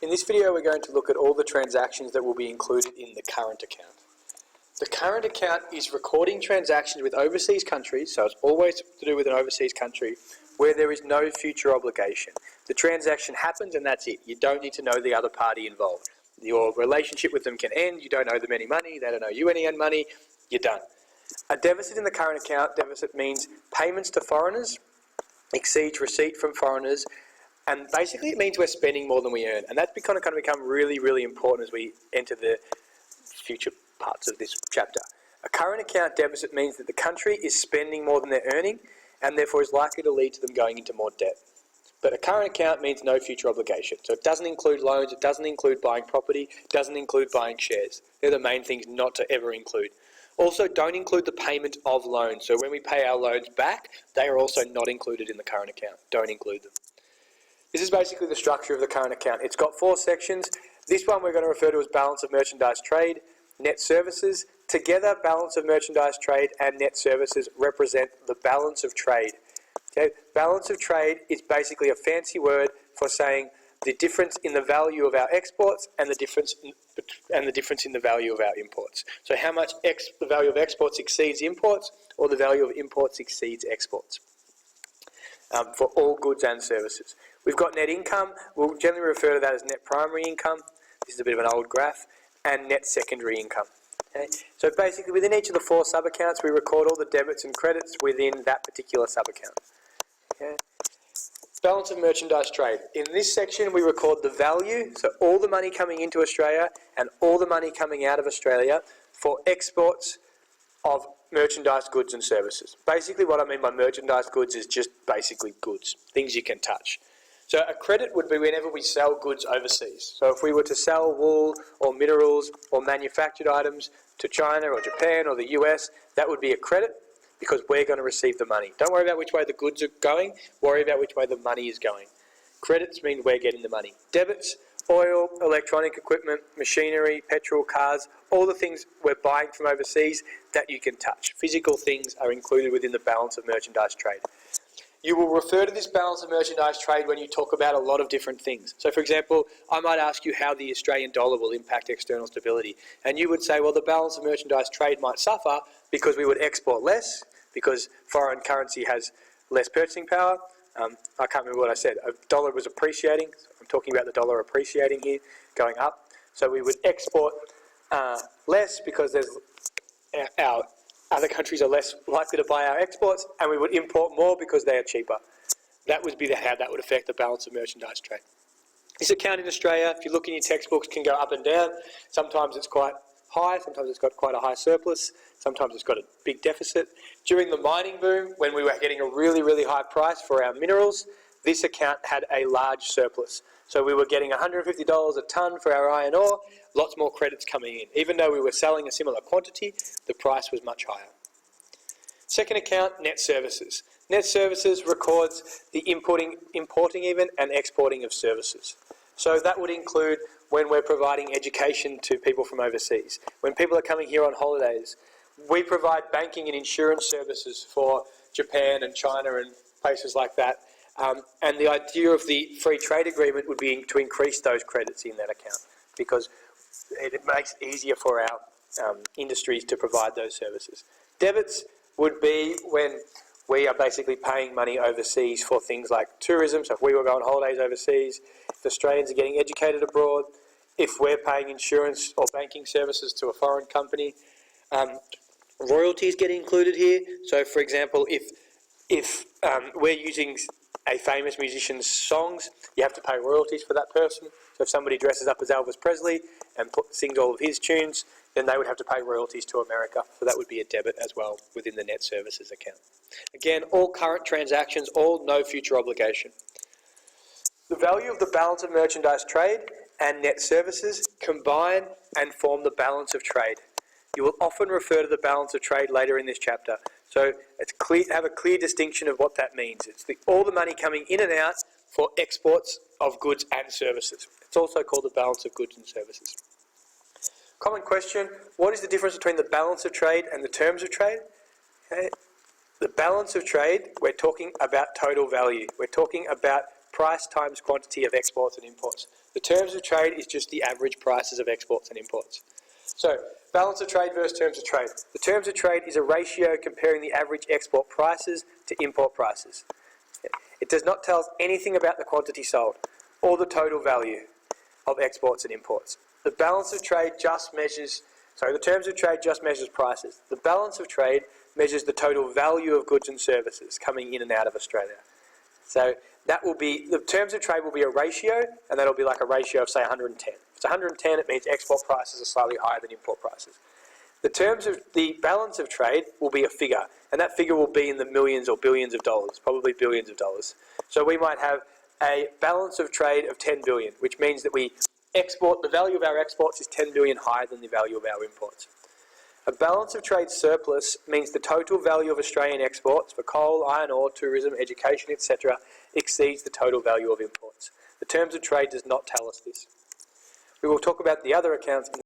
In this video, we're going to look at all the transactions that will be included in the current account. The current account is recording transactions with overseas countries, so it's always to do with an overseas country, where there is no future obligation. The transaction happens and that's it. You don't need to know the other party involved. Your relationship with them can end, you don't owe them any money, they don't owe you any money, you're done. A deficit in the current account, deficit means payments to foreigners exceeds receipt from foreigners, and basically it means we're spending more than we earn, and that's kind of become really, really important as we enter the future parts of this chapter. A current account deficit means that the country is spending more than they're earning, and therefore is likely to lead to them going into more debt. But a current account means no future obligation. So it doesn't include loans, it doesn't include buying property, it doesn't include buying shares. They're the main things not to ever include. Also, don't include the payment of loans. So when we pay our loans back, they are also not included in the current account. Don't include them. This is basically the structure of the current account. It's got 4 sections. This one we're going to refer to as balance of merchandise trade, net services. Together, balance of merchandise trade and net services represent the balance of trade. Okay? Balance of trade is basically a fancy word for saying the difference in the value of our exports and the difference in the value of our imports. So how much the value of exports exceeds imports, or the value of imports exceeds exports, for all goods and services. We've got net income. We'll generally refer to that as net primary income. This is a bit of an old graph. And net secondary income. Okay? So basically within each of the 4 sub-accounts, we record all the debits and credits within that particular sub-account. Okay? Balance of merchandise trade. In this section, we record the value, so all the money coming into Australia and all the money coming out of Australia for exports of merchandise, goods and services. Basically what I mean by merchandise goods is just basically goods, things you can touch. So a credit would be whenever we sell goods overseas. So if we were to sell wool or minerals or manufactured items to China or Japan or the US, that would be a credit because we're going to receive the money. Don't worry about which way the goods are going, worry about which way the money is going. Credits mean we're getting the money. Debits, oil, electronic equipment, machinery, petrol, cars, all the things we're buying from overseas that you can touch. Physical things are included within the balance of merchandise trade. You will refer to this balance of merchandise trade when you talk about a lot of different things. So for example, I might ask you how the Australian dollar will impact external stability. And you would say, well, the balance of merchandise trade might suffer because we would export less, because foreign currency has less purchasing power. I can't remember what I said. A dollar was appreciating. I'm talking about the dollar appreciating here, going up. So we would export less because our other countries are less likely to buy our exports, and we would import more because they are cheaper. That would be how that would affect the balance of merchandise trade. This account in Australia, if you look in your textbooks, can go up and down. Sometimes it's quite high, sometimes it's got quite a high surplus, sometimes it's got a big deficit. During the mining boom, when we were getting a really, really high price for our minerals, this account had a large surplus. So we were getting $150 a tonne for our iron ore, lots more credits coming in. Even though we were selling a similar quantity, the price was much higher. Second account, net services. Net services records the importing even and exporting of services. So that would include when we're providing education to people from overseas. When people are coming here on holidays, we provide banking and insurance services for Japan and China and places like that. And the idea of the free trade agreement would be to increase those credits in that account because it makes it easier for our industries to provide those services. Debits would be when we are basically paying money overseas for things like tourism. So if we were going on holidays overseas, if Australians are getting educated abroad, if we're paying insurance or banking services to a foreign company, royalties get included here. So for example, if we're using a famous musician's songs, you have to pay royalties for that person. So if somebody dresses up as Elvis Presley and sings all of his tunes, then they would have to pay royalties to America. So that would be a debit as well within the net services account. Again, all current transactions, all no future obligation. The value of the balance of merchandise trade and net services combine and form the balance of trade. You will often refer to the balance of trade later in this chapter. So it's clear, have a clear distinction of what that means. It's all the money coming in and out for exports of goods and services. It's also called the balance of goods and services. Common question, what is the difference between the balance of trade and the terms of trade? Okay. The balance of trade, we're talking about total value. We're talking about price times quantity of exports and imports. The terms of trade is just the average prices of exports and imports. So, balance of trade versus terms of trade. The terms of trade is a ratio comparing the average export prices to import prices. It does not tell us anything about the quantity sold or the total value of exports and imports. The balance of trade just measures, the terms of trade just measures prices. The balance of trade measures the total value of goods and services coming in and out of Australia. So that will be, the terms of trade will be a ratio, and that'll be like a ratio of, say, 110. If it's 110, it means export prices are slightly higher than import prices. The balance of trade will be a figure, and that figure will be in the millions or billions of dollars, probably billions of dollars. So we might have a balance of trade of 10 billion, which means that the value of our exports is 10 billion higher than the value of our imports. A balance of trade surplus means the total value of Australian exports for coal, iron ore, tourism, education, etc. exceeds the total value of imports. The terms of trade does not tell us this. We will talk about the other accounts in the